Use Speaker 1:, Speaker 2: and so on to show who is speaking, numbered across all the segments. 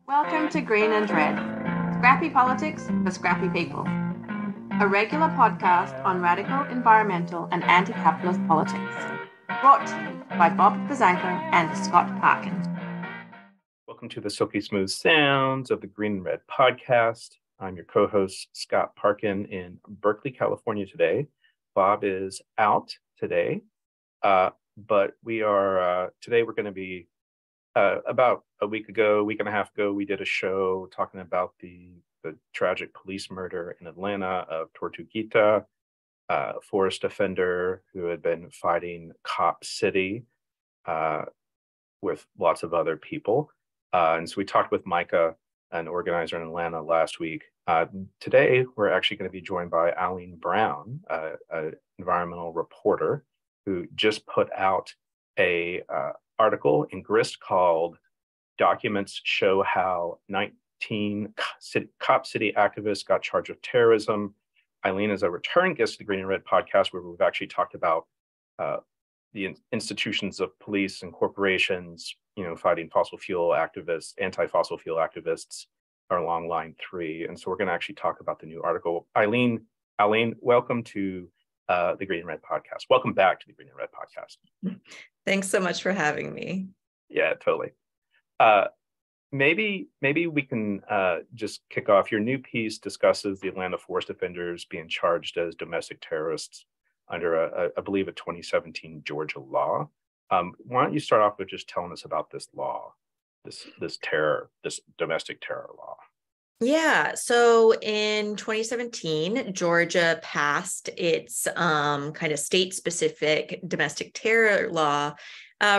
Speaker 1: Welcome to Green and Red, scrappy politics for scrappy people. A regular podcast on radical environmental and anti-capitalist politics. Brought to you by Bob Bazanko and Scott Parkin.
Speaker 2: Welcome to the silky smooth sounds of the Green and Red podcast. I'm your co-host, Scott Parkin, in Berkeley, California today. Bob is out today, but we are, today we're going to be about a week and a half ago, we did a show talking about the tragic police murder in Atlanta of Tortuguita, a forest defender who had been fighting Cop City with lots of other people. And so we talked with Micah, an organizer in Atlanta, last week. Today, we're actually going to be joined by Alleen Brown, an environmental reporter who just put out a article in Grist called "Documents Show How 19 Cop City Activists Got Charged with Terrorism." Alleen is a return guest to the Green and Red podcast, where we've actually talked about the institutions of police and corporations, fighting fossil fuel activists, anti-fossil fuel activists are along line 3. And so we're going to actually talk about the new article. Alleen, welcome to the Green and Red podcast. Welcome back to the Green and Red podcast.
Speaker 3: Thanks so much for having me.
Speaker 2: Yeah, totally. Maybe we can just kick off. Your new piece discusses the Atlanta forest defenders being charged as domestic terrorists under, I believe, a 2017 Georgia law. Why don't you start off with just telling us about this law, this domestic terror law?
Speaker 3: Yeah, so in 2017, Georgia passed its kind of state-specific domestic terror law,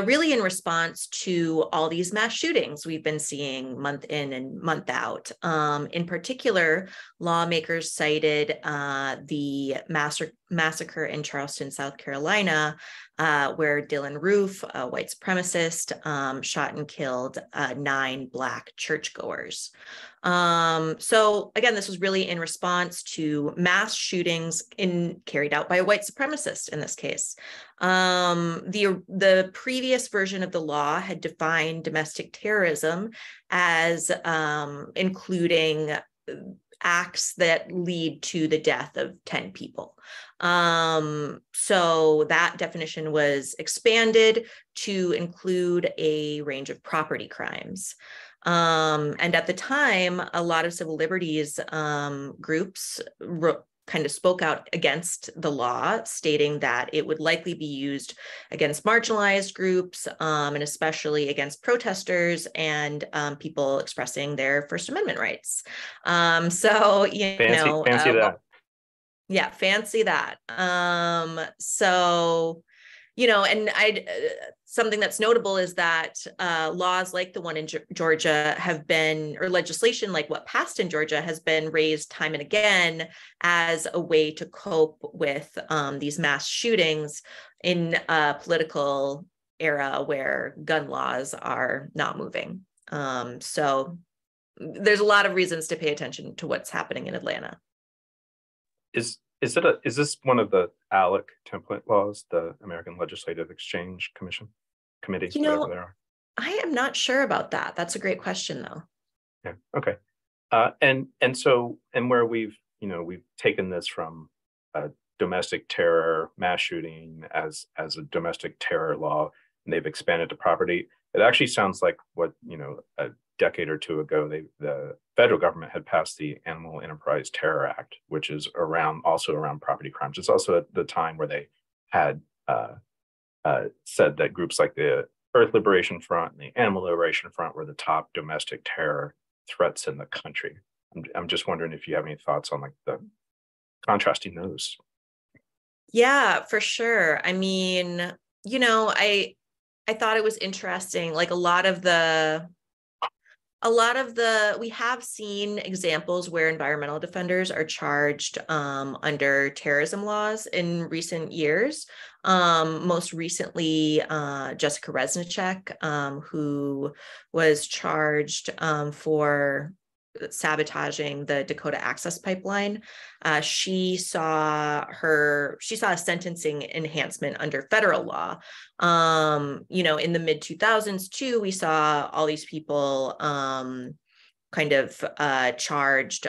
Speaker 3: really in response to all these mass shootings we've been seeing month in and month out. In particular, lawmakers cited the massacre in Charleston, South Carolina, where Dylann Roof, a white supremacist, shot and killed 9 Black churchgoers. So again, this was really in response to mass shootings carried out by a white supremacist in this case. The previous version of the law had defined domestic terrorism as including acts that lead to the death of 10 people. So that definition was expanded to include a range of property crimes. And at the time, a lot of civil liberties groups kind of spoke out against the law, stating that it would likely be used against marginalized groups, and especially against protesters and people expressing their First Amendment rights. So,
Speaker 2: fancy that.
Speaker 3: Yeah, fancy that. So, and something that's notable is that laws like the one in Georgia have been, or legislation like what passed in Georgia has been raised time and again as a way to cope with these mass shootings in a political era where gun laws are not moving. So there's a lot of reasons to pay attention to what's happening in Atlanta.
Speaker 2: Is this one of the ALEC template laws, the American Legislative Exchange Committee, whatever they are?
Speaker 3: I am not sure about that. That's a great question, though.
Speaker 2: Yeah. Okay. And where we've taken this from a domestic terror mass shooting as a domestic terror law, and they've expanded to property. It actually sounds like what a decade or two ago, the federal government had passed the Animal Enterprise Terror Act, which is also around property crimes. It's also at the time where they had said that groups like the Earth Liberation Front and the Animal Liberation Front were the top domestic terror threats in the country. I'm just wondering if you have any thoughts on the contrasting those.
Speaker 3: Yeah, for sure. I mean, I thought it was interesting. Like we have seen examples where environmental defenders are charged under terrorism laws in recent years. Most recently, Jessica Resnicek, who was charged for sabotaging the Dakota Access Pipeline. She saw a sentencing enhancement under federal law. In the mid 2000s too, we saw all these people kind of charged.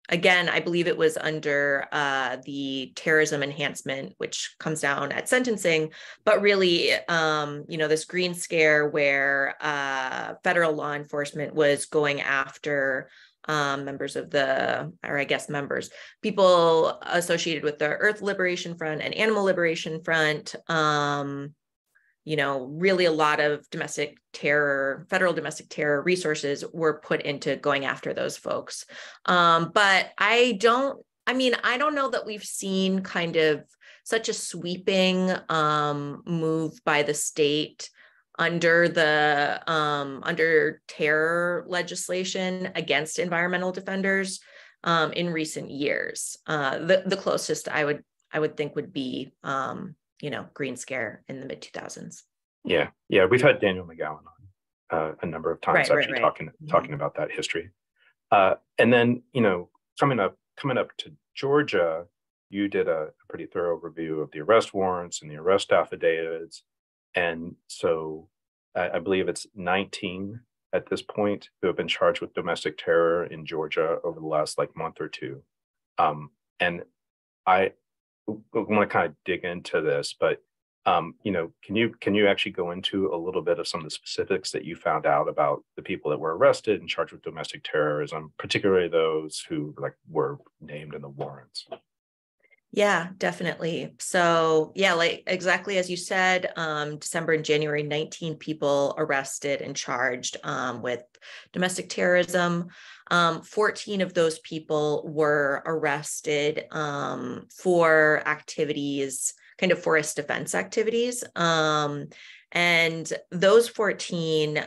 Speaker 3: Again, I believe it was under the terrorism enhancement, which comes down at sentencing, but really, this Green Scare where federal law enforcement was going after people associated with the Earth Liberation Front and Animal Liberation Front. Really a lot of federal domestic terror resources were put into going after those folks. But I don't know that we've seen kind of such a sweeping move by the state under terror legislation against environmental defenders in recent years. The closest I would think would be Green Scare in the mid 2000s.
Speaker 2: Yeah, we've had Daniel McGowan on a number of times, talking about that history. And then coming up to Georgia, you did a pretty thorough review of the arrest warrants and the arrest affidavits, and so I believe it's 19 at this point who have been charged with domestic terror in Georgia over the last month or two. And I want to kind of dig into this, but can you actually go into a little bit of some of the specifics that you found out about the people that were arrested and charged with domestic terrorism, particularly those who were named in the warrants?
Speaker 3: Yeah, definitely. So exactly as you said, December and January, 19 people arrested and charged with domestic terrorism. 14 of those people were arrested for activities, kind of forest defense activities. And those 14,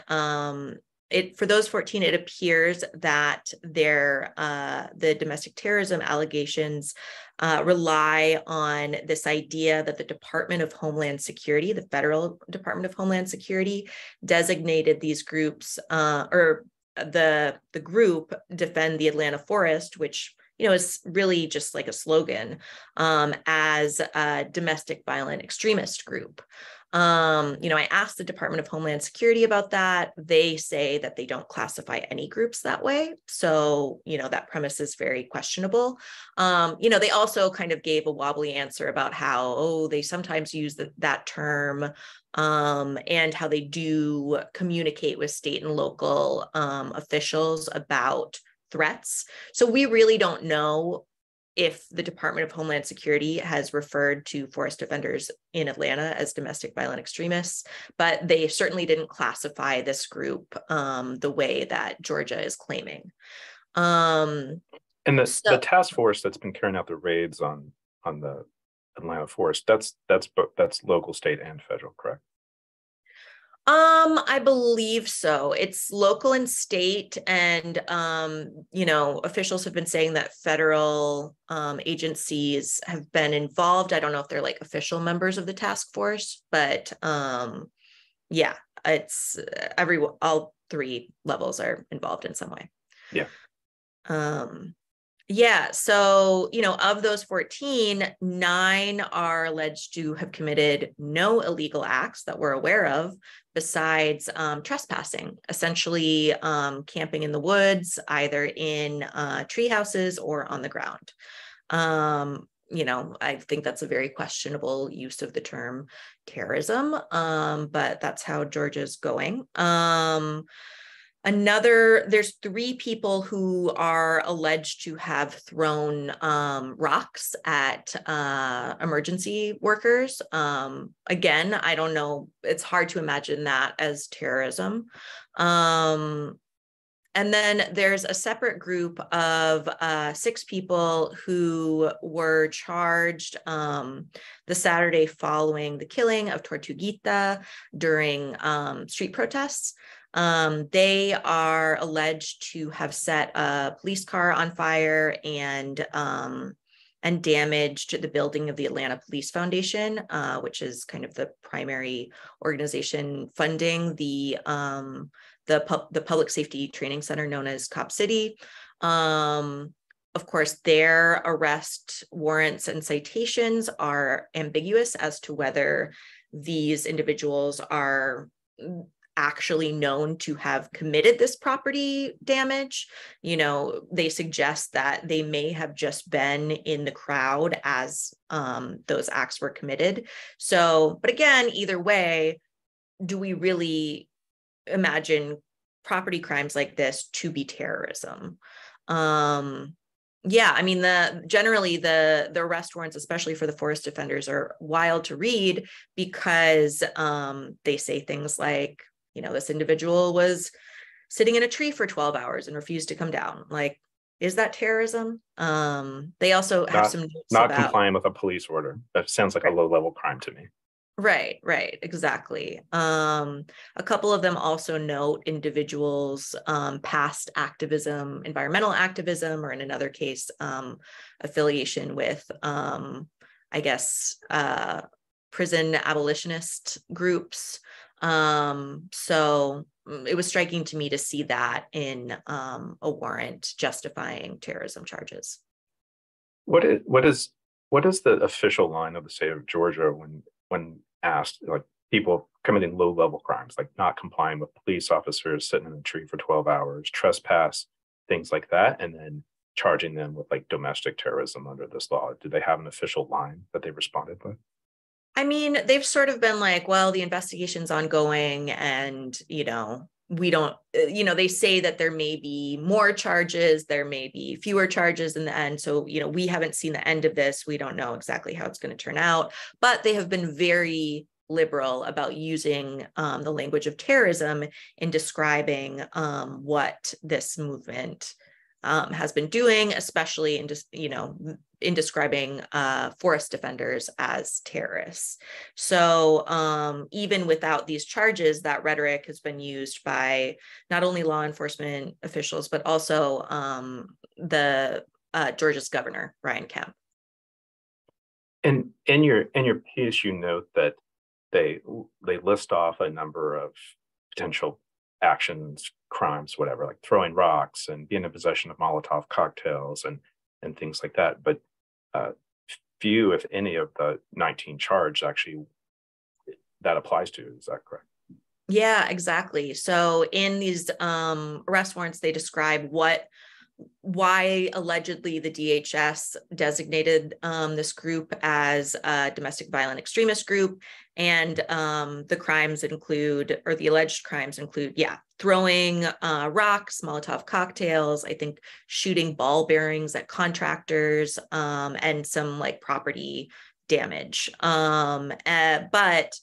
Speaker 3: it appears that the domestic terrorism allegations rely on this idea that the Department of Homeland Security, the federal Department of Homeland Security, designated these groups, or the group Defend the Atlanta Forest, which is really just like a slogan, as a domestic violent extremist group. I asked the Department of Homeland Security about that. They say that they don't classify any groups that way. So, that premise is very questionable. They also kind of gave a wobbly answer about how, they sometimes use that term, and how they do communicate with state and local officials about threats. So we really don't know if the Department of Homeland Security has referred to forest defenders in Atlanta as domestic violent extremists, but they certainly didn't classify this group the way that Georgia is claiming.
Speaker 2: And the task force that's been carrying out the raids on the Atlanta forest, that's local, state, and federal, correct?
Speaker 3: I believe so. It's local and state, and officials have been saying that federal agencies have been involved. I don't know if they're official members of the task force, but it's all three levels are involved in some way. So, of those 14, 9 are alleged to have committed no illegal acts that we're aware of besides trespassing, essentially camping in the woods, either in tree houses or on the ground. I think that's a very questionable use of the term terrorism, but that's how Georgia's going. There's 3 people who are alleged to have thrown rocks at emergency workers. Again, I don't know. It's hard to imagine that as terrorism. And then there's a separate group of 6 people who were charged the Saturday following the killing of Tortuguita during street protests. They are alleged to have set a police car on fire and damaged the building of the Atlanta Police Foundation, which is kind of the primary organization funding the public safety training center known as Cop City. Of course, their arrest warrants and citations are ambiguous as to whether these individuals are actually known to have committed this property damage. They suggest that they may have just been in the crowd as those acts were committed. So, but again, either way, do we really imagine property crimes like this to be terrorism? Yeah, I mean, generally the arrest warrants, especially for the forest offenders, are wild to read because they say things like, this individual was sitting in a tree for 12 hours and refused to come down. Like, is that terrorism? They also have some notes
Speaker 2: not
Speaker 3: about
Speaker 2: complying with a police order. That sounds like a low-level crime to me.
Speaker 3: Right, exactly. A couple of them also note individuals' past activism, environmental activism, or in another case, affiliation with, I guess, prison abolitionist groups. So it was striking to me to see that in a warrant justifying terrorism charges.
Speaker 2: What is the official line of the state of Georgia when asked, like, people committing low-level crimes, like not complying with police officers, sitting in a tree for 12 hours, trespass, things like that, and then charging them with like domestic terrorism under this law? Do they have an official line that they responded with?
Speaker 3: I mean, they've sort of been like, well, the investigation's ongoing and, we don't, they say that there may be more charges, there may be fewer charges in the end. So, we haven't seen the end of this. We don't know exactly how it's going to turn out, but they have been very liberal about using the language of terrorism in describing what this movement has been doing, especially in describing forest defenders as terrorists. So even without these charges, that rhetoric has been used by not only law enforcement officials, but also the Georgia's governor, Ryan Kemp.
Speaker 2: And in your piece, you note that they list off a number of potential actions, crimes, whatever, like throwing rocks and being in possession of Molotov cocktails and things like that. But few, if any, of the 19 charged actually that applies to. Is that correct?
Speaker 3: Yeah, exactly. So in these arrest warrants, they describe why allegedly the DHS designated this group as a domestic violent extremist group. And the crimes include, or the alleged crimes include, throwing rocks, Molotov cocktails, I think shooting ball bearings at contractors, and some like property damage. But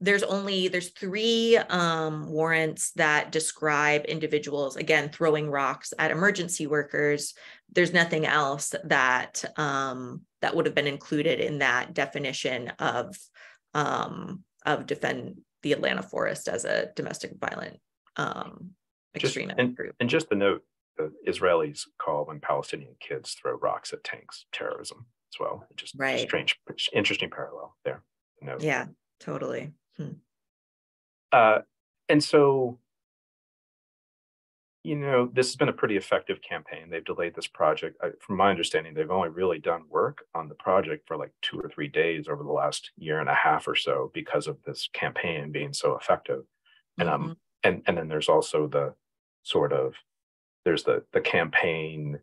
Speaker 3: there's three warrants that describe individuals, again, throwing rocks at emergency workers. There's nothing else that that would have been included in that definition of defend the Atlanta forest as a domestic violent extremist group.
Speaker 2: And just the note, the Israelis call when Palestinian kids throw rocks at tanks terrorism as well. Just strange, interesting parallel there.
Speaker 3: Yeah, totally.
Speaker 2: And so, this has been a pretty effective campaign. They've delayed this project. From my understanding, they've only really done work on the project for like 2 or 3 days over the last year and a half or so because of this campaign being so effective. And and then there's also the campaign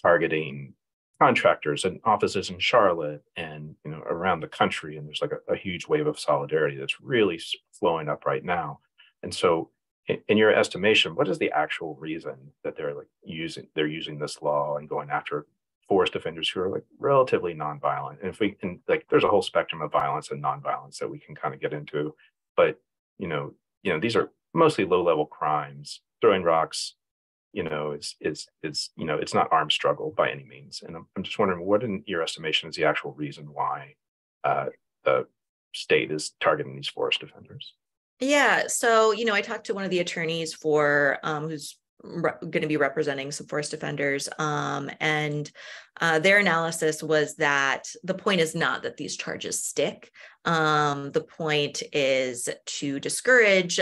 Speaker 2: targeting contractors and offices in Charlotte and around the country, and there's like a huge wave of solidarity that's really flowing up right now. And so, in your estimation, what is the actual reason that they're using this law and going after forest offenders who are like relatively nonviolent? And if we can, like, there's a whole spectrum of violence and nonviolence that we can kind of get into, but these are mostly low-level crimes. Throwing rocks, it's not armed struggle by any means. And I'm just wondering, what in your estimation is the actual reason why the state is targeting these forest offenders?
Speaker 3: Yeah. So, I talked to one of the attorneys for who's going to be representing some forest offenders. And their analysis was that the point is not that these charges stick. The point is to discourage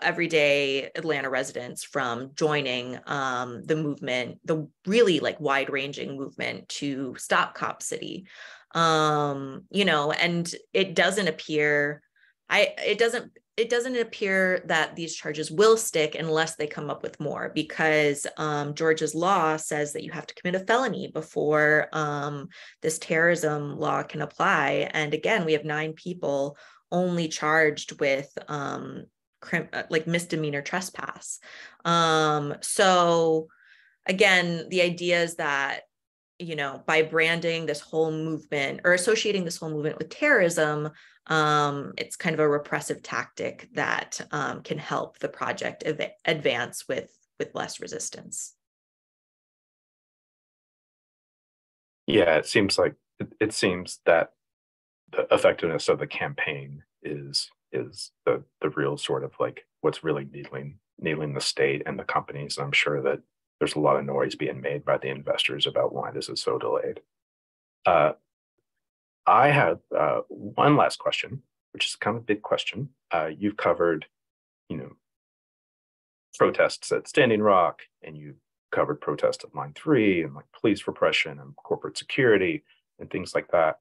Speaker 3: everyday Atlanta residents from joining the movement, the really like wide-ranging movement to stop Cop City. And it doesn't appear, it doesn't appear that these charges will stick unless they come up with more, because Georgia's law says that you have to commit a felony before this terrorism law can apply. And again, we have 9 people only charged with like misdemeanor trespass. So again, the idea is that, you know, by branding this whole movement or associating this whole movement with terrorism, it's kind of a repressive tactic that can help the project advance with less resistance.
Speaker 2: Yeah, it seems that the effectiveness of the campaign is the real sort of like what's really needling the state and the companies. And I'm sure that there's a lot of noise being made by the investors about why this is so delayed. I have one last question, which is kind of a big question. You've covered, protests at Standing Rock, and you've covered protests at Line 3 and like police repression and corporate security and things like that.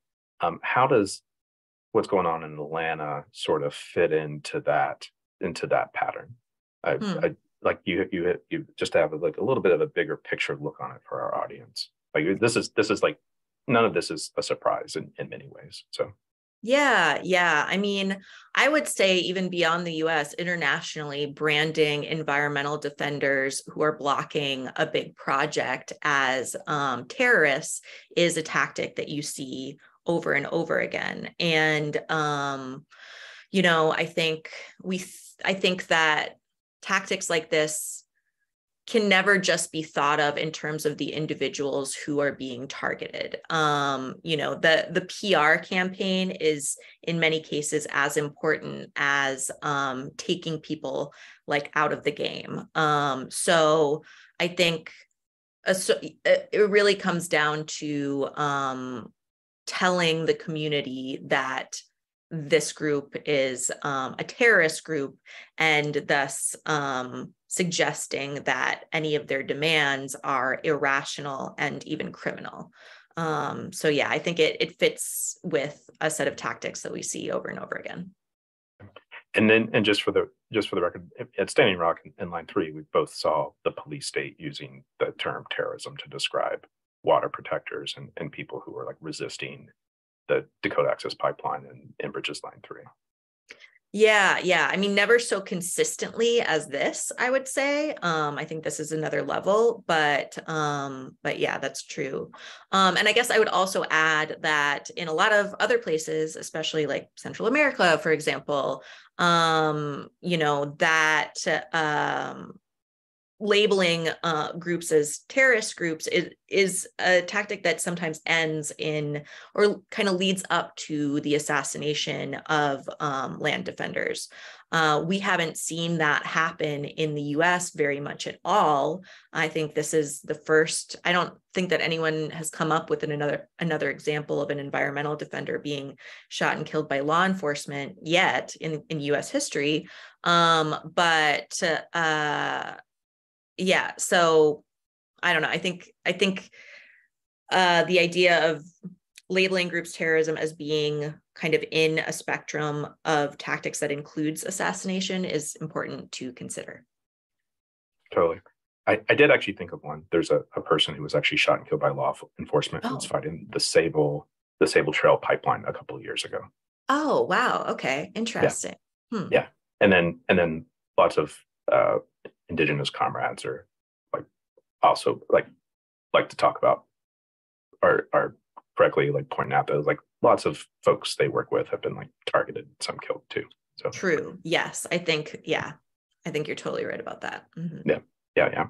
Speaker 2: How does what's going on in Atlanta sort of fit into that pattern? I like you just have like a little bit of a bigger picture look on it for our audience. Like this is like none of this is a surprise in many ways. So
Speaker 3: yeah. I mean, I would say even beyond the US, internationally, branding environmental defenders who are blocking a big project as terrorists is a tactic that you see over and over again. And I think that tactics like this can never just be thought of in terms of the individuals who are being targeted. The PR campaign is in many cases as important as taking people like out of the game. So I think it really comes down to telling the community that this group is a terrorist group, and thus suggesting that any of their demands are irrational and even criminal. So yeah, I think it fits with a set of tactics that we see over and over again.
Speaker 2: And just for the record, at Standing Rock and Line 3, we both saw the police state using the term terrorism to describe water protectors and people who were like resisting the Dakota Access Pipeline and Enbridge's Line 3.
Speaker 3: Yeah. I mean, never so consistently as this, I would say. I think this is another level, but yeah, that's true. And I guess I would also add that in a lot of other places, especially like Central America, for example, that labeling groups as terrorist groups is a tactic that sometimes ends in or kind of leads up to the assassination of land defenders. We haven't seen that happen in the US very much at all. I think this is the first. I don't think that anyone has come up with another example of an environmental defender being shot and killed by law enforcement yet in US history. Yeah, so I don't know. I think the idea of labeling groups terrorism as being kind of in a spectrum of tactics that includes assassination is important to consider.
Speaker 2: Totally. I did actually think of one. There's a person who was actually shot and killed by law enforcement who was fighting the Sable Trail pipeline a couple of years ago.
Speaker 3: Oh, wow. Okay. Interesting.
Speaker 2: Yeah. And then lots of indigenous comrades are like also like to talk about are correctly like pointing out that like lots of folks they work with have been like targeted, some killed too. So
Speaker 3: true. Yes. I think you're totally right about that. Mm-hmm.
Speaker 2: Yeah.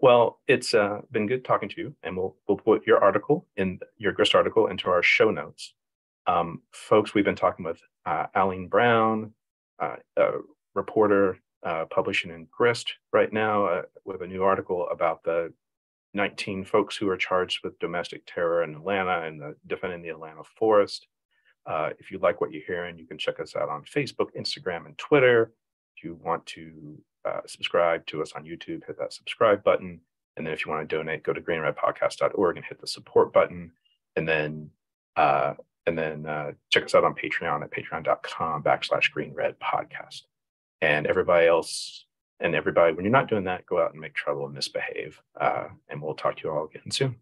Speaker 2: Well, it's been good talking to you, and we'll put your Grist article into our show notes. Folks, we've been talking with Alleen Brown, a reporter publishing in Grist right now with a new article about the 19 folks who are charged with domestic terror in Atlanta and defending the Atlanta forest. If you like what you're hearing, you can check us out on Facebook, Instagram, and Twitter. If you want to subscribe to us on YouTube, hit that subscribe button. And then if you want to donate, go to greenredpodcast.org and hit the support button. And then And then check us out on Patreon at patreon.com/greenredpodcast. And everybody else, when you're not doing that, go out and make trouble and misbehave. And we'll talk to you all again soon.